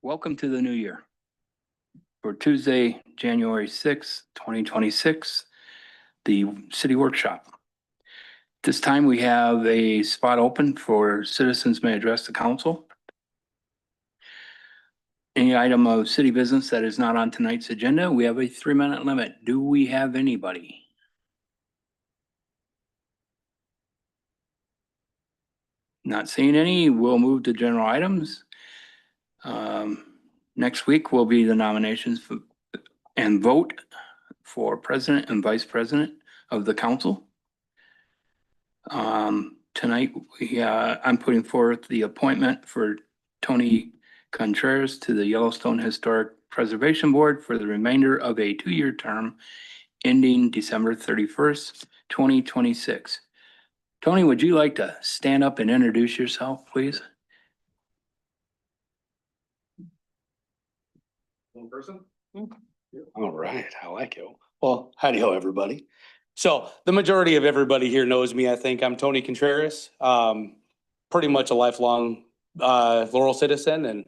Welcome to the new year. For Tuesday, January 6th, 2026, the city workshop. This time we have a spot open for citizens may address the council. Any item of city business that is not on tonight's agenda, we have a 3-minute limit. Do we have anybody? Not seeing any. We'll move to general items. Next week will be the nominations and vote for president and vice president of the council. Tonight, I'm putting forth the appointment for Tony Contreras to the Yellowstone Historic Preservation Board for the remainder of a 2-year term ending December 31st, 2026. Tony, would you like to stand up and introduce yourself, please? One person? All right, I like it. Well, howdy-ho, everybody. So the majority of everybody here knows me, I think. I'm Tony Contreras, pretty much a lifelong Laurel citizen, and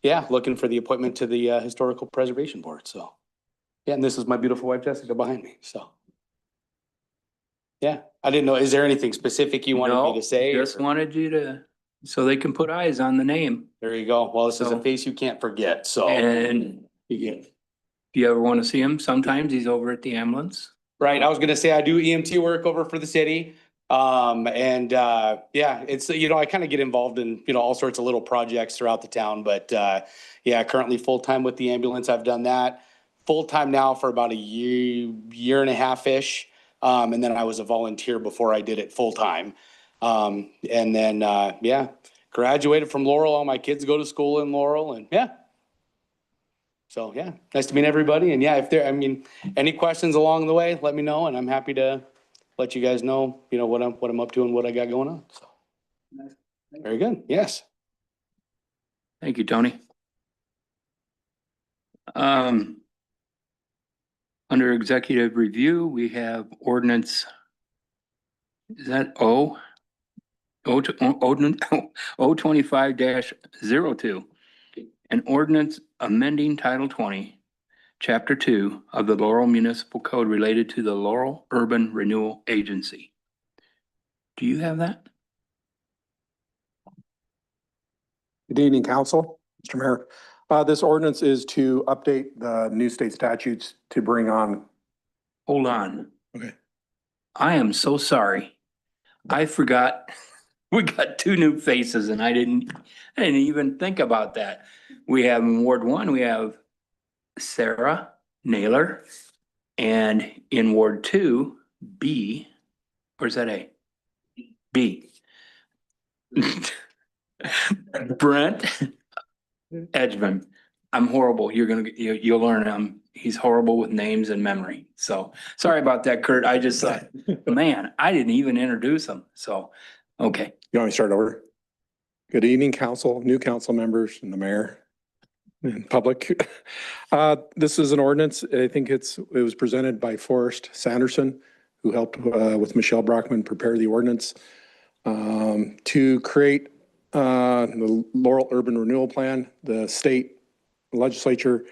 yeah, looking for the appointment to the Historical Preservation Board. So yeah, and this is my beautiful wife, Jessica, behind me. So yeah, I didn't know, is there anything specific you wanted me to say? Just wanted you to, so they can put eyes on the name. There you go. Well, this is a face you can't forget, so. And if you ever want to see him, sometimes he's over at the ambulance. Right, I was gonna say, I do EMT work over for the city. Yeah, it's, I kind of get involved in, all sorts of little projects throughout the town, but yeah, currently full-time with the ambulance. I've done that full-time now for about a year and a half-ish. And then I was a volunteer before I did it full-time. Yeah, graduated from Laurel. All my kids go to school in Laurel, and yeah. So yeah, nice to meet everybody. And yeah, if there, any questions along the way, let me know, and I'm happy to let you guys know, what I'm up to and what I got going on. So very good. Yes. Thank you, Tony. Under executive review, we have ordinance. Is that ordinance 025-02? An ordinance amending Title 20, Chapter 2 of the Laurel Municipal Code related to the Laurel Urban Renewal Agency. Do you have that? Good evening, Council. Mr. Mayor. This ordinance is to update the new state statutes to bring on. Hold on. Okay. I am so sorry. I forgot. We got 2 new faces and I didn't even think about that. We have in Ward 1, we have Sarah Naylor, and in Ward 2, B, or is that A? B. Brent Edgman. I'm horrible. You'll learn he's horrible with names and memory. So sorry about that, Kurt. I just thought, man, I didn't even introduce him. So, okay. You want me to start over? Good evening, Council, new council members, and the mayor and public. This is an ordinance. I think it was presented by Forrest Sanderson, who helped with Michelle Brockman prepare the ordinance to create the Laurel Urban Renewal Plan. The state legislature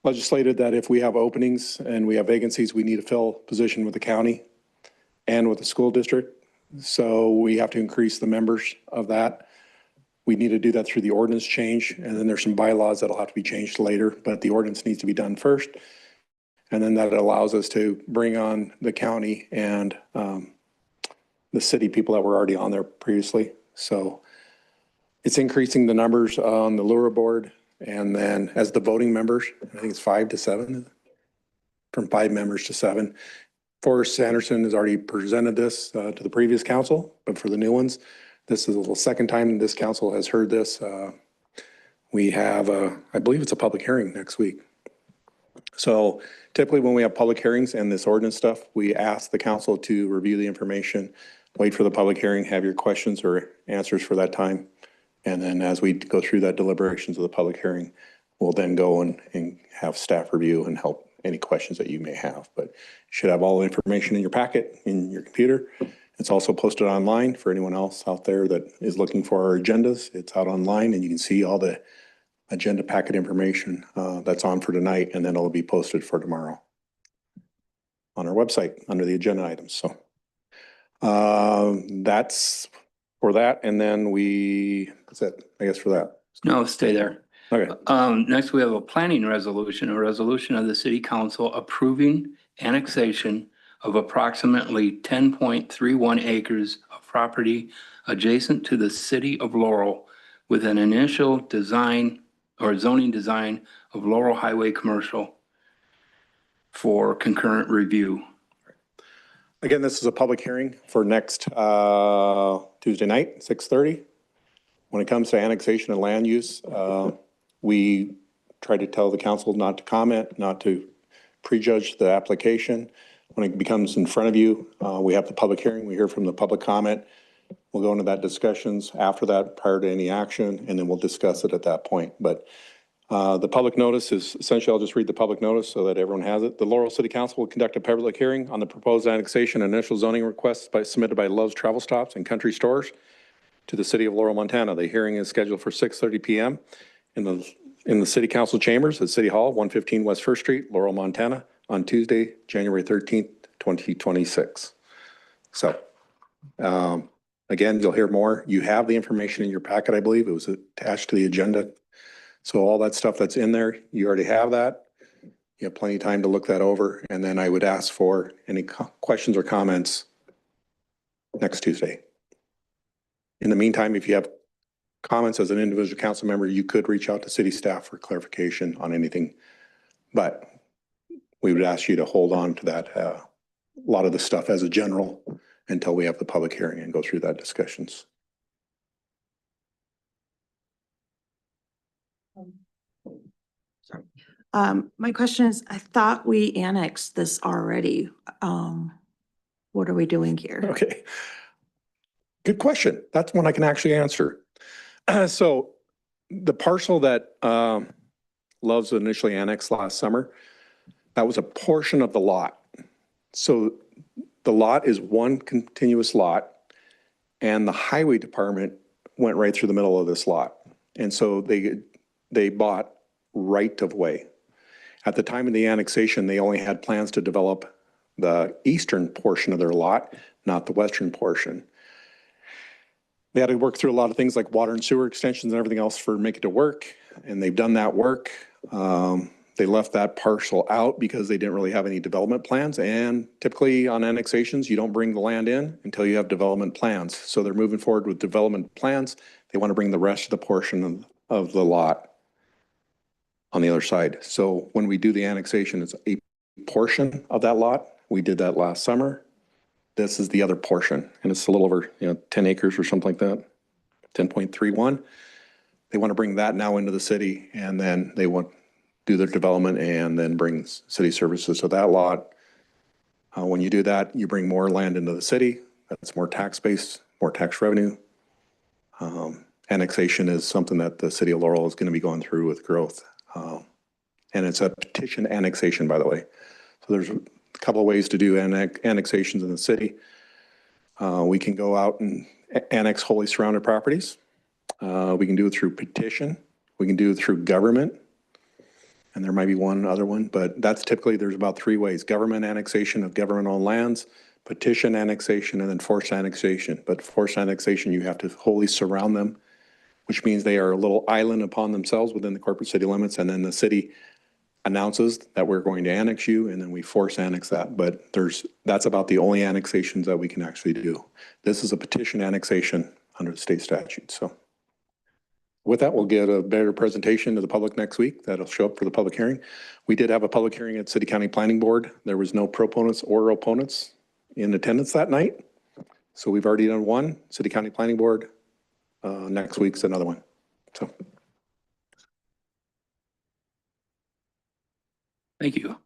legislated that if we have openings and we have vacancies, we need to fill position with the county and with the school district. So we have to increase the members of that. We need to do that through the ordinance change, and then there's some bylaws that'll have to be changed later, but the ordinance needs to be done first. And then that allows us to bring on the county and the city people that were already on there previously. So it's increasing the numbers on the Lura board, and then as the voting members, I think it's 5 to 7, from 5 members to 7. Forrest Sanderson has already presented this to the previous council, but for the new ones, this is the second time this council has heard this. We have, I believe it's a public hearing next week. So typically when we have public hearings and this ordinance stuff, we ask the council to review the information, wait for the public hearing, have your questions or answers for that time. And then as we go through that deliberations of the public hearing, we'll then go and have staff review and help any questions that you may have. But you should have all the information in your packet, in your computer. It's also posted online for anyone else out there that is looking for our agendas. It's out online and you can see all the agenda packet information that's on for tonight, and then it'll be posted for tomorrow on our website under the agenda items. So that's for that. And then that's it, I guess, for that. No, stay there. Okay. Next, we have a planning resolution, a resolution of the city council approving annexation of approximately 10.31 acres of property adjacent to the city of Laurel with an initial design or zoning design of Laurel Highway Commercial for concurrent review. Again, this is a public hearing for next Tuesday night, 6:30. When it comes to annexation and land use, we try to tell the council not to comment, not to prejudge the application. When it becomes in front of you, we have the public hearing, we hear from the public comment. We'll go into that discussions after that prior to any action, and then we'll discuss it at that point. But the public notice is essentially, I'll just read the public notice so that everyone has it. The Laurel City Council will conduct a public hearing on the proposed annexation and initial zoning requests submitted by Love's Travel Stops and Country Stores to the city of Laurel, Montana. The hearing is scheduled for 6:30 p.m. in the city council chambers at City Hall, 115 West First Street, Laurel, Montana, on Tuesday, January 13th, 2026. So, again, you'll hear more. You have the information in your packet, I believe. It was attached to the agenda. So all that stuff that's in there, you already have that. You have plenty of time to look that over. And then I would ask for any questions or comments next Tuesday. In the meantime, if you have comments as an individual council member, you could reach out to city staff for clarification on anything. But we would ask you to hold on to that, a lot of the stuff as a general until we have the public hearing and go through that discussions. My question is, I thought we annexed this already. What are we doing here? Okay. Good question. That's one I can actually answer. So the parcel that Love's initially annexed last summer, that was a portion of the lot. So the lot is one continuous lot, and the highway department went right through the middle of this lot. And so they bought right of way. At the time of the annexation, they only had plans to develop the eastern portion of their lot, not the western portion. They had to work through a lot of things like water and sewer extensions and everything else for make it to work. And they've done that work. They left that parcel out because they didn't really have any development plans. And typically on annexations, you don't bring the land in until you have development plans. So they're moving forward with development plans. They want to bring the rest of the portion of the lot on the other side. So when we do the annexation, it's a portion of that lot. We did that last summer. This is the other portion, and it's a little over 10 acres or something like that, 10.31. They want to bring that now into the city, and then they want to do their development and then bring city services to that lot. When you do that, you bring more land into the city. That's more tax base, more tax revenue. Annexation is something that the city of Laurel is going to be going through with growth. And it's a petition annexation, by the way. So there's a couple of ways to do annexations in the city. We can go out and annex wholly surrounded properties. We can do it through petition. We can do it through government. And there might be one other one, but that's typically, there's about three ways: government annexation of government-owned lands, petition annexation, and then forced annexation. But forced annexation, you have to wholly surround them, which means they are a little island upon themselves within the corporate city limits. And then the city announces that we're going to annex you, and then we force annex that. But that's about the only annexations that we can actually do. This is a petition annexation under the state statute. So with that, we'll get a better presentation to the public next week. That'll show up for the public hearing. We did have a public hearing at City County Planning Board. There was no proponents or opponents in attendance that night. So we've already done one. City County Planning Board. Next week's another one. So. Thank you. Are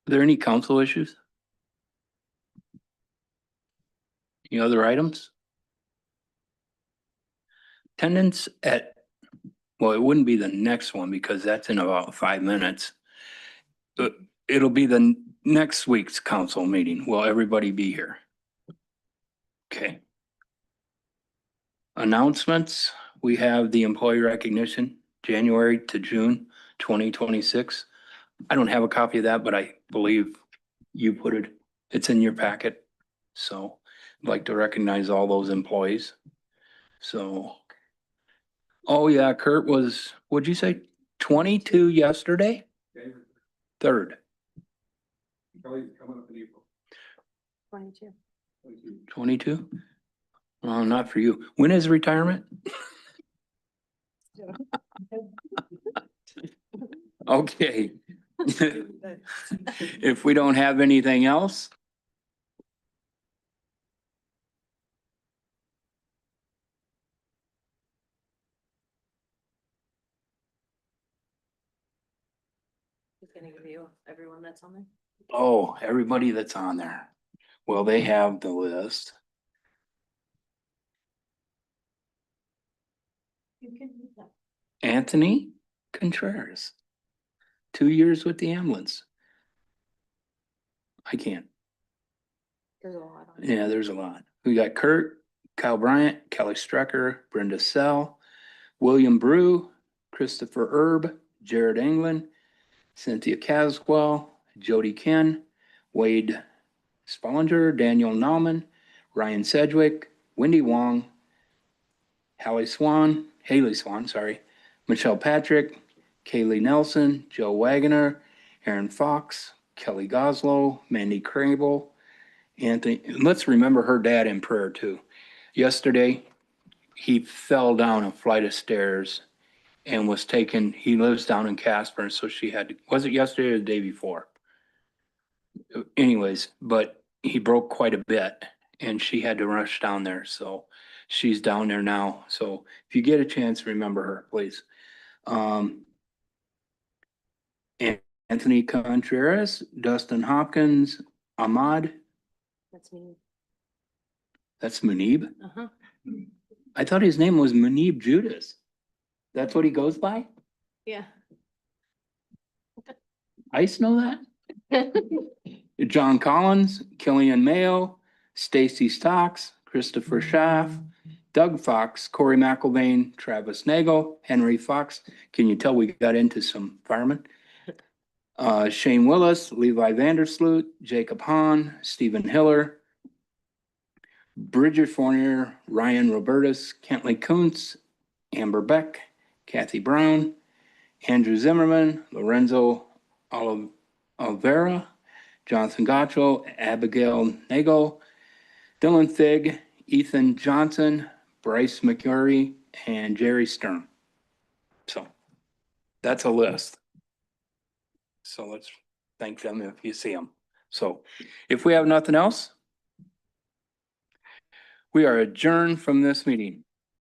there any council issues? Any other items? Attendance at, well, it wouldn't be the next one because that's in about 5 minutes. It'll be the next week's council meeting. Will everybody be here? Okay. Announcements. we have the employee recognition, January to June 2026. I don't have a copy of that, but I believe you put it, it's in your packet. So I'd like to recognize all those employees. So, oh yeah, Kurt was, what'd you say, 22 yesterday? Third, Coming up in April. 22. 22? Well, not for you. When is retirement? Okay. If we don't have anything else, He's gonna give you everyone that's on there. oh, everybody that's on there. Well, they have the list. You can read that. Anthony Contreras. 2 years with the ambulance. I can't. There's a lot on. Yeah, there's a lot. We got Kurt, Kyle Bryant, Kelly Strecker, Brenda Sell, William Brew, Christopher Erb, Jared England, Cynthia Caswell, Jody Ken, Wade Spollinger, Daniel Nauman, Ryan Sedgwick, Wendy Wong, Haley Swan, sorry, Michelle Patrick, Kaylee Nelson, Joe Wagoner, Aaron Fox, Kelly Goslow, Mandy Crable, Anthony, let's remember her dad in prayer too. Yesterday, he fell down a flight of stairs and was taken, he lives down in Casper, and so she had to, was it yesterday or the day before? Anyways, but he broke quite a bit and she had to rush down there, so she's down there now. So if you get a chance, remember her, please. And Anthony Contreras, Dustin Hopkins, Ahmad, That's me. that's Munib. Uh-huh. I thought his name was Munib Judas. That's what he goes by? Yeah. Ice know that? John Collins, Killian Mayo, Stacy Stocks, Christopher Schaff, Doug Fox, Corey McElvain, Travis Nagel, Henry Fox. Can you tell we got into some firemen? Shane Willis, Levi Vandersloot, Jacob Hahn, Stephen Hiller, Bridget Fournier, Ryan Robertus, Kentley Kuntz, Amber Beck, Kathy Brown, Andrew Zimmerman, Lorenzo Oliveira, Jonathan Gotcho, Abigail Nagel, Dylan Fig, Ethan Johnson, Bryce McCurry, and Jerry Stern. So that's a list. So let's thank them if you see them. So if we have nothing else, we are adjourned from this meeting.